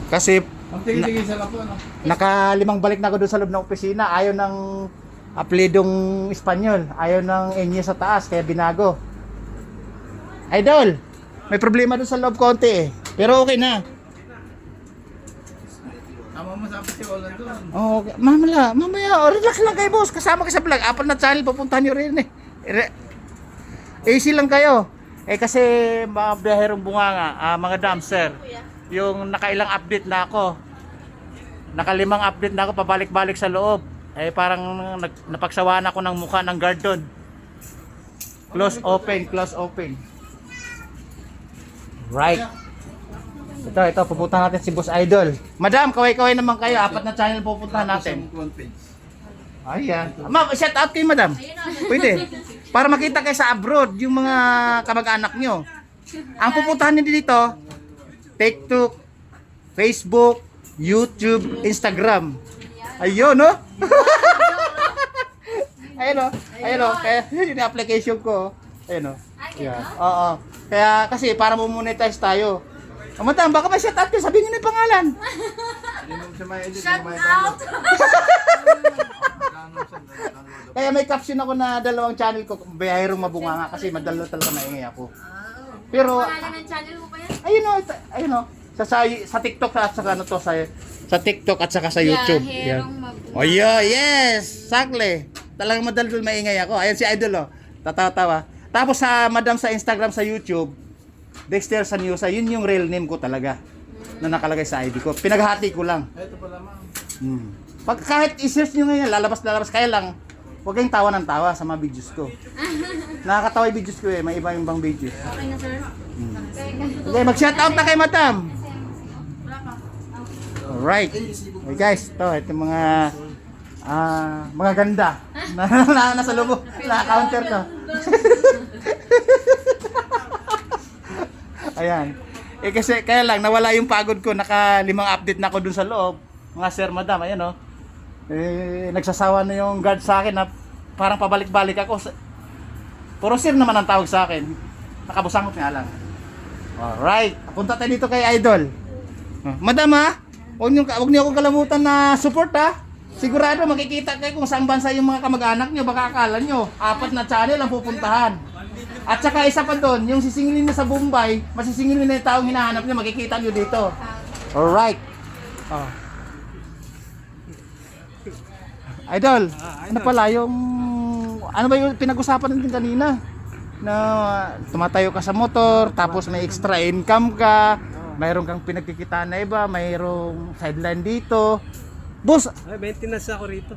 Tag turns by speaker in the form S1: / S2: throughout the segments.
S1: Kasi
S2: Ang tingin-tingin sa lapo, ano?
S1: nakalimang balik na ako doon sa loob ng opisina. Ayaw ng apelidong Espanyol. Ayaw ng enye sa taas, kaya binago. Idol, may problema doon sa loob konti eh. Pero okay na.
S2: Tama mo sa si Olan doon.
S1: Oh, okay. Mamaya, relax lang kayo boss. Kasama ka sa vlog. 4 na channel, pupuntahan nyo rin eh. Easy lang kayo. Eh kasi mga biyaherong bunganga, mga dumpster. Yung nakailang update na ako. Nakalimang update na ako pabalik-balik sa loob. Eh parang napagsawaan ako ng mukha ng guard doon. Close open, close open. Right. Ito, pupuntahan natin si Boss Idol. Madam, kaway-kaway naman kayo. 4 na channel pupuntahan natin. Ayan. Ma'am, shout out kayo, madam. Pwede. Para makita kayo sa abroad, yung mga kamag-anak nyo. Ang pupuntahan nyo dito, TikTok, Facebook, YouTube, Instagram. Ayun, no? Ayun, no? Ayun, no? Kaya yun yung application ko. Ayun, no? Yeah. Oo. Kaya kasi para mo-monetize tayo. Madam, baka may shout out kayo. Sabihin nyo na yung pangalan.
S3: Shout out!
S1: Kaya may caption ako na 2 channel ko, Biyahirong Mabunganga kasi madalo talaga maingay ako. Pero
S3: Pangalan ng channel mo pa yan?
S1: ayun o, sa TikTok at saka ano to sa TikTok at saka sa YouTube.
S3: Biyahirong Mabunganga.
S1: Oh yeah, yes, sakle. Talagang madalo maingay ako. Ayan si Idol oh. Tatawa. Tapos sa madam sa Instagram, sa YouTube, Dexter Sanyosa, yun yung real name ko talaga na nakalagay sa ID ko. Pinaghati ko lang.
S2: Ito pala, ma'am.
S1: Pag kahit i-search nyo ngayon, lalabas, kaya lang, huwag kayong tawa ng tawa sa mga videos ko. Nakakatawa yung videos ko eh, may iba yung bang videos.
S3: Okay na, sir.
S1: Okay, mag-shoutout na kay madam. Alright. Okay guys, ito mga ganda na nasa loob, na-counter to. Ayan. Eh kasi kaya lang nawala yung pagod ko, naka-5 update na ako dun sa loob. Mga sir, madam, ayan oh. Eh nagsasawa na yung guard sa akin na parang pabalik-balik ako. Puro sir naman ang tawag sa akin. Nakabusangot nga lang. Alright, punta tayo dito kay Idol. Madam ha, huwag niyo akong kalamutan na support ha. Sigurado makikita kayo kung saan bansa yung mga kamag-anak niyo. Baka akala niyo 4 na channel ang pupuntahan. At saka isa pa doon, yung sisingilin na sa Bombay, masisingilin na yung taong hinahanap niyo, makikita niyo dito. Alright. Oh. Idol, ano pala yung ano ba yung pinag-usapan natin kanina? Na tumatayo ka sa motor, tapos may extra income ka, mayroon kang pinagkikitaan na iba, mayroong sideline dito. Boss,
S4: Ay, maintenance ako rito.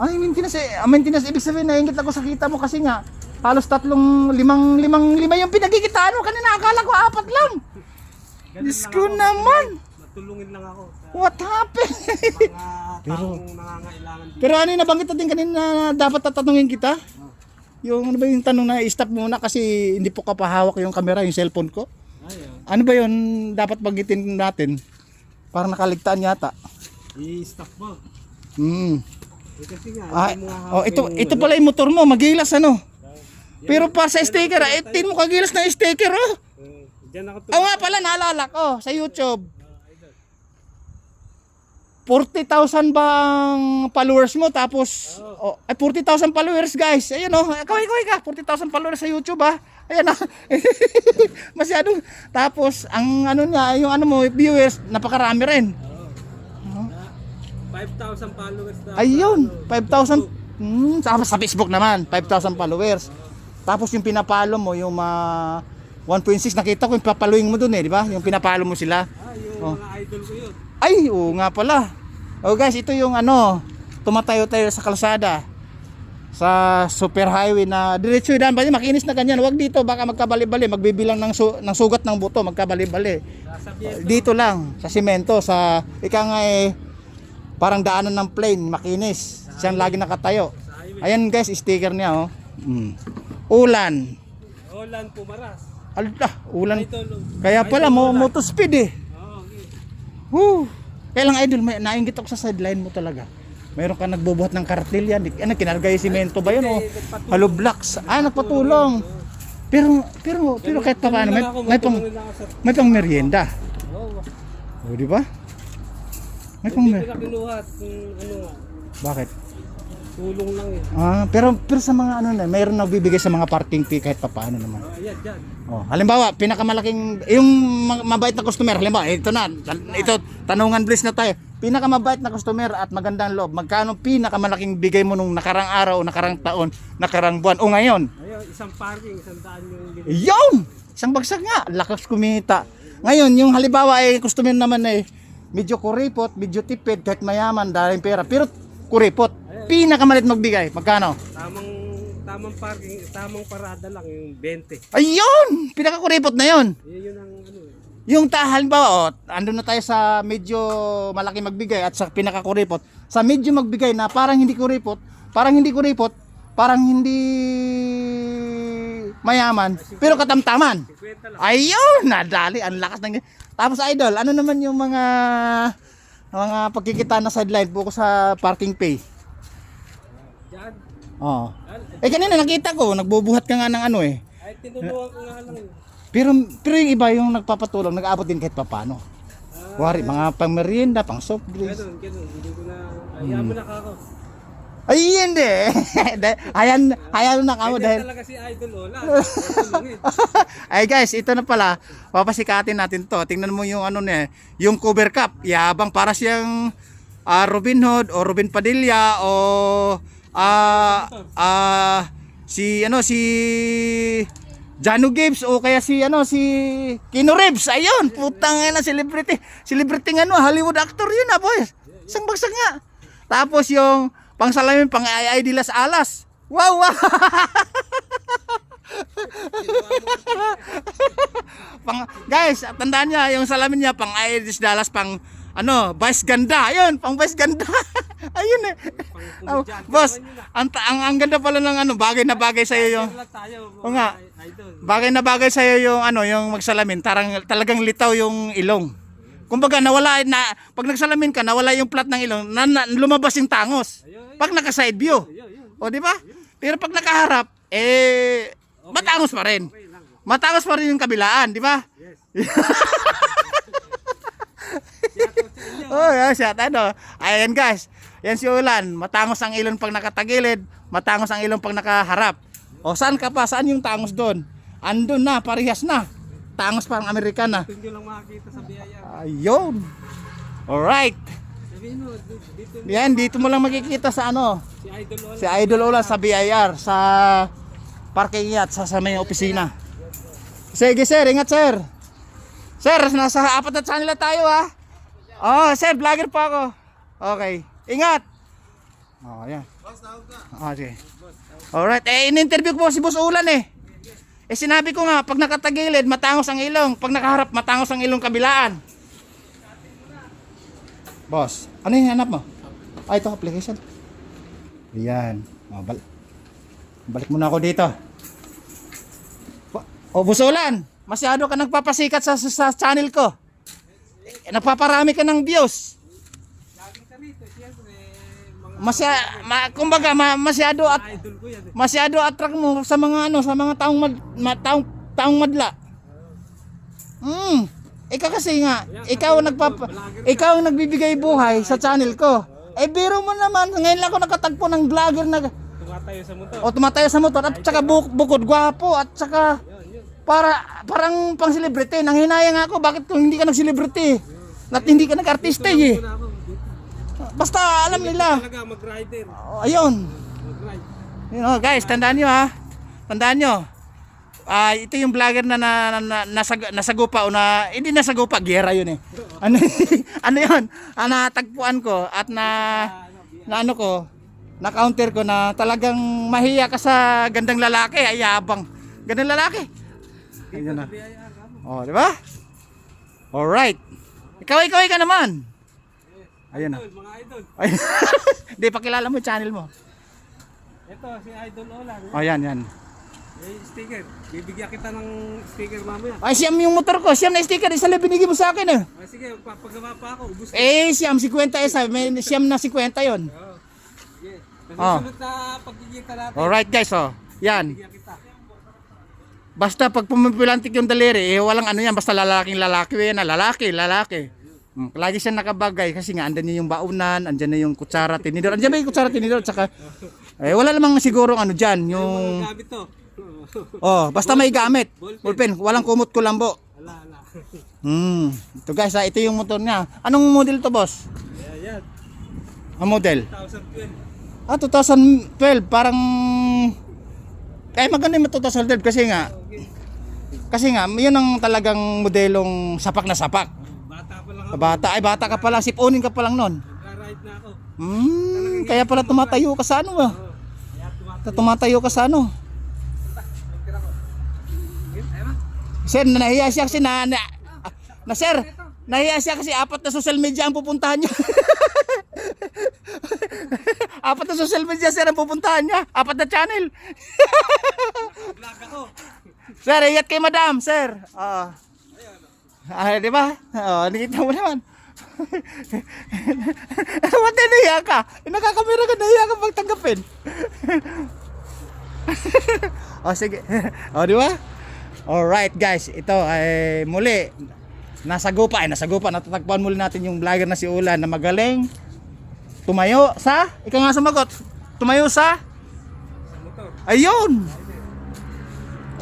S1: ay maintenance ibig sabihin naingit ako sa kita mo kasi nga halos 5 yung pinagkikitaan mo kanina, akala ko 4 lang. Diyos ko naman.
S4: Matulungin lang ako.
S1: What happened?
S4: Mga taong nangangailangan dito.
S1: Pero ano yung nabanggit natin kanina na dapat tatanungin kita? Yung ano ba yung tanong na i-stop muna kasi hindi po kapahawak yung camera, yung cellphone ko? Ano ba yun dapat banggitin natin? Parang nakaligtaan yata.
S4: I-stop mo. Eh, kasi nga, hindi mo
S1: Ito pala yung motor mo, magilas ano? Pero para sa sticker, 18 mo kagilas na sticker oh.
S4: Diyan ako
S1: Nga pala, naalala ko sa YouTube. 40,000 bang followers mo tapos 40,000 followers guys. Ayun oh, kaway ka, 40,000 followers sa YouTube ah. Ayan ah. Masyado. Tapos ang ano niya, yung ano mo, viewers, napakarami rin.
S4: 5,000 followers na.
S1: Ayun, 5,000. Sa Facebook naman, 5,000 followers. Tapos yung pinapalo mo, yung 1.6, nakita ko yung papaluin mo dun eh, di ba? Yung pinapalo mo sila.
S4: Yung mga idol ko yun.
S1: Ay, oo nga pala. Oh guys, ito yung ano, tumatayo-tayo sa kalsada. Sa super highway na diretso daan ba makinis na ganyan. Huwag dito, baka magkabali-bali, magbibilang ng sugat ng buto, magkabali-bali. Dito lang, sa simento, sa ika nga eh, parang daanan ng plane, makinis. Siyang lagi nakatayo. Ayan guys, sticker niya oh. Ulan.
S4: Ulan pumaras.
S1: Ala, ulan.
S4: Idol.
S1: Kaya pala mo moto speed eh.
S4: Okay.
S1: Woo! Kaya lang idol, may nainggit ako sa sideline mo talaga. Mayroon ka nagbubuhat ng kartil yan. Ano, kinarga yung simento ba yun o? Hollow blocks. Ah, nagpatulong. Pero kahit pa paano, may pang merienda. O, di ba? May
S4: Hindi
S1: pang...
S4: ko na kinuha at ano nga,
S1: Bakit?
S4: tulong lang eh.
S1: Pero sa mga ano na, mayroon nagbibigay sa mga parking fee kahit papaano naman.
S4: Ayan, dyan.
S1: Oh, halimbawa, pinakamalaking yung mabait na customer, halimbawa, ito na, ito tanungan bliss na tayo. Pinakamabait na customer at magandang loob. Magkano pinakamalaking bigay mo nung nakarang araw, nakarang taon, nakarang buwan o ngayon?
S4: Ayun, isang parking, 100 yung
S1: Yun! Isang bagsak nga, lakas kumita. Ngayon, yung halimbawa ay customer naman ay medyo kuripot, medyo tipid, kahit mayaman, dahil pera, pero kuripot. Pinakamalit magbigay, magkano?
S4: tamang parking, tamang parada lang yung 20.
S1: Ayun! Pinakakuripot na yun.
S4: Yun ang ano eh.
S1: Yung halimbawa, andun na tayo sa medyo malaki magbigay at sa pinakakuripot. Sa medyo magbigay na parang hindi kuripot, parang hindi mayaman, pero katamtaman.
S4: 50 lang.
S1: Ayun! Nadali, ang lakas ng... Tapos idol, ano naman yung mga pagkikita na sideline buko sa parking pay?
S4: Diyan.
S1: Oo. Kanina nakita ko, nagbubuhat ka nga ng ano eh.
S4: Ay, tinulungan ko nga lang.
S1: Pero yung iba yung nagpapatulong, nag-aabot din kahit papano. Wari, mga pang merienda, pang soft drinks.
S4: Ganun. Hindi ko na, ayaw mo na kako.
S1: Ay, hindi. Hayan na kamo
S4: Ganyan
S1: dahil...
S4: talaga si Idol Ola. Tulungin.
S1: Ay guys, ito na pala. Papasikatin natin to. Tingnan mo yung ano niya, yung cover cup. Yabang para siyang Robin Hood o Robin Padilla o si Jano Gibbs o kaya si Keanu Reeves. Ayun, putang ina, celebrity Hollywood actor yun boys. Isang bagsak nga. Tapos yung pangsalamin pang ay di las alas. Wow. Guys, tandaan niya yung salamin niya pang ay di Dallas pang vice ganda. Ayun, pang vice ganda. Ayun eh. Boss, ang ganda pala ng bagay na bagay sa iyo yung. O nga. Bagay na bagay sa iyo yung yung magsalamin, talagang litaw yung ilong. Kumbaga nawala na pag nagsalamin ka, nawala yung plat ng ilong, lumabas yung tangos. Pag naka side view. O di ba? Pero pag nakaharap, matangos pa rin. Matangos pa rin yung kabilaan, di ba? Oh, shot Ayan guys. Yan si Ulan, matangos ang ilong pag nakatagilid, matangos ang ilong pag nakaharap. O saan ka pa? Saan yung tangos doon? Andun na, parehas na. Tangos parang Amerikana.
S4: Ito nyo lang makakita sa biyaya.
S1: Ayun. Alright.
S4: Sabihin mo, dito
S1: Yan, dito mo lang makikita sa
S4: si Idol Ola.
S1: si Idol Ola sa BIR, sa parking yacht, sa may opisina. Sige sir, ingat sir. Sir, nasa 4 na channel na tayo Oh, sir, vlogger pa ako. Okay. Ingat. Oh, yan. Okay. Alright, in-interview ko po si Boss Ulan sinabi ko nga, pag nakatagilid, matangos ang ilong. Pag nakaharap, matangos ang ilong kabilaan. Boss, ano yung hanap mo? Ito, application. Ayan. Balik muna ako dito. Boss Ulan, masyado ka nagpapasikat sa channel ko. Nagpaparami ka ng views.
S4: Laging kami ito, siyempre,
S1: Kumbaga masyado at
S4: idol ko yan.
S1: masyado attract mo sa mga sa mga taong madla. Ikaw kasi nga, ikaw ang nagbibigay buhay sa channel ko. Biro mo naman, ngayon lang ako nakatagpo ng vlogger na
S4: Tumatayo sa motor.
S1: tumatayo sa motor at saka bukod gwapo at saka parang pang celebrity. Nanghinayang ako, bakit kung hindi ka nag-celebrity? At hindi ka nag-artista
S4: Muna ako.
S1: Basta alam nila.
S4: Talaga mag-rider.
S1: Ayun.
S4: Mag-ride.
S1: Guys, tandaan nyo Tandaan nyo. Ito yung vlogger na nasagupa o hindi nasagupa, gera yun Ano yun? Natagpuan ko at na-counter ko na talagang mahiya ka sa gandang lalaki, yabang. Gandang lalaki. Ayun na. Di ba? Alright. Ikaw ka naman. Ayun na.
S4: Mga idol.
S1: Hindi, pakilala mo yung channel mo.
S4: Ito, si Idol Ola.
S1: Yan.
S4: Sticker. Bibigyan kita ng sticker mamaya.
S1: Siyam yung motor ko. Siyam na sticker. Isa lang binigay mo sa akin
S4: Sige, papagawa pa ako. Ubus na.
S1: Siyam 50 isa. May siyam na 50 yon.
S4: Sige. Susunod na pagkikita natin.
S1: Alright guys, yan.
S4: Bibigyan kita.
S1: Basta pag pumipilantik yung daliri, walang yan. Basta lalaki yan. Lalaki. Lagi siya nakabagay kasi nga andyan yung baunan, andyan na yung kutsara, tinidor. Andyan ba yung kutsara, tinidor, tsaka wala namang siguro ano dyan, yung
S4: Gamit to.
S1: basta may gamit. Ballpen, walang kumot kulambo.
S4: Wala.
S1: Ito guys, ito yung motor niya. Anong model to, boss?
S4: Ayan.
S1: Ang model?
S4: 2012.
S1: 2012, parang maganda yung 2012 kasi nga, yun ang talagang modelong sapak na sapak.
S4: Bata pa lang ako.
S1: Bata ka pa lang, siponin ka pa lang nun.
S4: Nagra-ride na ako.
S1: Kaya pala tumatayo ka sa ano ba? Tumatayo ka sa ano? Sir, nahiya siya kasi sir, nahiya siya kasi 4 na social media ang pupuntahan niya. 4 na social media sir ang pupuntahan niya. 4 na channel.
S4: Vlog ako.
S1: Sir, iyat kay madam, sir. Di ba? Nakita mo naman. Ba't nahiya ka? Nakakamera ka, nahiya ka magtanggapin. Sige. Di ba? Alright guys, ito ay muli nasagupa, natatagpuan muli natin yung vlogger na si Ulan na magaling tumayo sa, ikaw nga sumagot, tumayo sa
S4: motor.
S1: ayun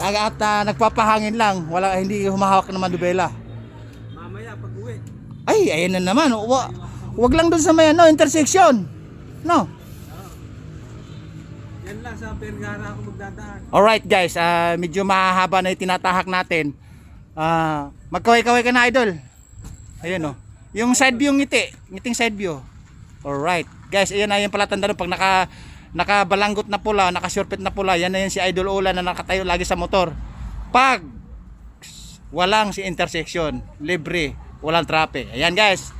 S1: at nagpapahangin lang, hindi humahawak ng manubela.
S4: Mamaya pag uwi.
S1: Ayan na naman, wag lang dun sa may intersection, no?
S4: Yan lang sa Vergara ako magdadaan.
S1: Alright guys, medyo mahahaba na yung tinatahak natin. Magkaway-kaway ka na, idol. Ayun yung side view, ngiting side view. Alright guys, ayan na yung palatandaan pag nakabalanggot na pula, naka-shortpet na pula, yan na yan si Idol Ulan na nakatayo lagi sa motor. Pag walang si intersection, libre, walang traffic. Ayan guys,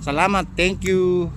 S1: salamat, thank you.